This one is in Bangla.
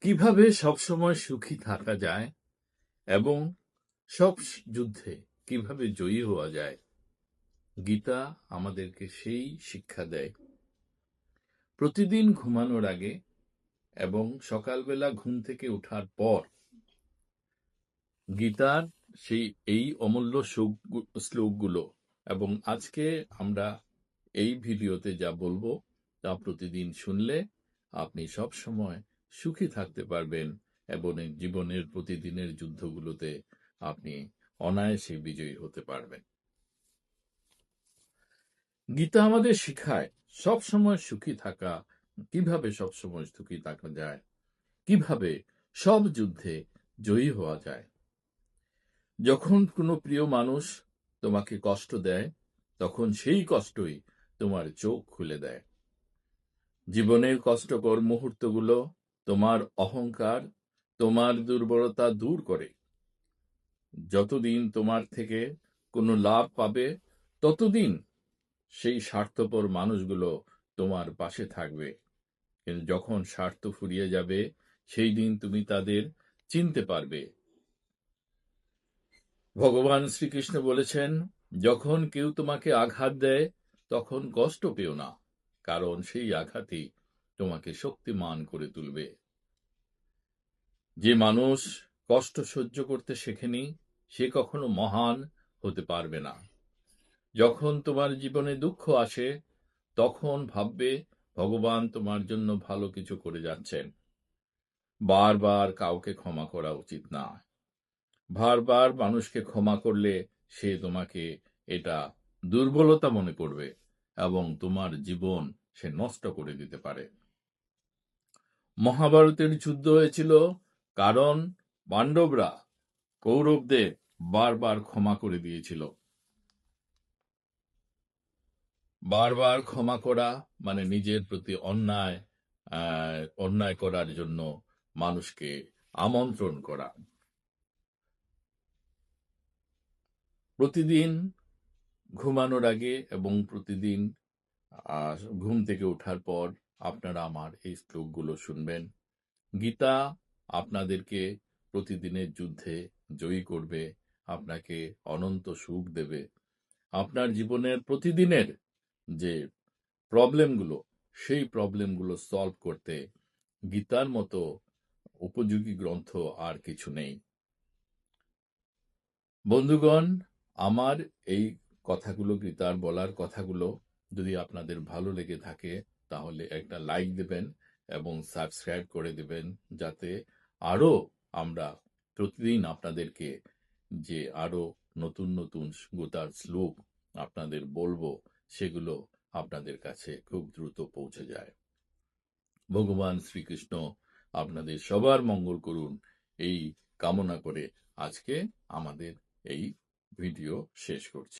কিভাবে সবসময় সুখী থাকা যায় এবং সব যুদ্ধে কিভাবে জয়ী হওয়া যায়, গীতা আমাদেরকে সেই শিক্ষা দেয়। প্রতিদিন ঘুমানোর আগে এবং সকালবেলা ঘুম থেকে ওঠার পর গীতার এই অমূল্য শ্লোকগুলো এবং আজকে আমরা এই ভিডিওতে যা বলবো তা প্রতিদিন শুনলে আপনি সব সময় সুখী থাকতে পারবেন এবং জীবনের প্রতিদিনের যুদ্ধগুলোতে আপনি অনায়াসে বিজয়ী হতে পারবেন। গীতা আমাদের শিখায় সব সময় সুখী থাকা, কিভাবে সব সময় সুখী থাকা যায়, কিভাবে সব যুদ্ধে জয়ী হওয়া যায়। যখন কোনো প্রিয় মানুষ তোমাকে কষ্ট দেয়, তখন সেই কষ্টই তোমার চোখ খুলে দেয়। জীবনের কষ্টকর মুহূর্তগুলো তোমার অহংকার, তোমার দুর্বলতা দূর করে। যতদিন তোমার থেকে কোনো লাভ পাবে, ততদিন সেই স্বার্থপর মানুষগুলো তোমার পাশে থাকবে। কিন্তু যখন স্বার্থ ফুরিয়ে যাবে, সেই দিন তুমি তাদের চিনতে পারবে। ভগবান শ্রীকৃষ্ণ বলেছেন, যখন কেউ তোমাকে আঘাত দেয় তখন কষ্ট পেও না, কারণ সেই আঘাতই তোমাকে শক্তিমান করে তুলবে। যে মানুষ কষ্ট সহ্য করতে শেখেনি, সে কখনো মহান হতে পারবে না। যখন তোমার জীবনে দুঃখ আসে, তখন ভাববে ভগবান তোমার জন্য ভালো কিছু করে যাচ্ছেন। বারবার কাউকে ক্ষমা করা উচিত না। বারবার মানুষকে ক্ষমা করলে সে তোমাকে এটা দুর্বলতা মনে করবে এবং তোমার জীবন সে নষ্ট করে দিতে পারে। মহাভারতের যুদ্ধ হয়েছিল কারণ পাণ্ডবরা কৌরবদের বারবার ক্ষমা করে দিয়েছিল। বারবার ক্ষমা করা মানে নিজের প্রতি অন্যায় করার জন্য মানুষকে আমন্ত্রণ করা। প্রতিদিন ঘুমানোর আগে এবং প্রতিদিন ঘুম থেকে ওঠার পর আপনারা আমার এই শ্লোকগুলো শুনবেন। গীতা আপনাদেরকে প্রতিদিনের যুদ্ধে জয়ী করবে, আপনাকে অনন্ত সুখ দেবে। আপনার জীবনের প্রতিদিনের যে প্রবলেমগুলো, সেই প্রবলেমগুলো সলভ করতে গীতার মতো উপযোগী গ্রন্থ আর কিছু নেই। বন্ধুগণ, আমার এই কথাগুলো, গীতার বলার কথাগুলো যদি আপনাদের ভালো লেগে থাকে, তাহলে একটা লাইক দেবেন এবং সাবস্ক্রাইব করে দেবেন, যাতে আরো আমরা প্রতিদিন আপনাদেরকে যে আরো নতুন নতুন গীতার শ্লোক আপনাদের বলবো, সেগুলো আপনাদের কাছে খুব দ্রুত পৌঁছে যায়। ভগবান শ্রীকৃষ্ণ আপনাদের সবার মঙ্গল করুন, এই কামনা করে আজকে আমাদের এই ভিডিও শেষ করছি।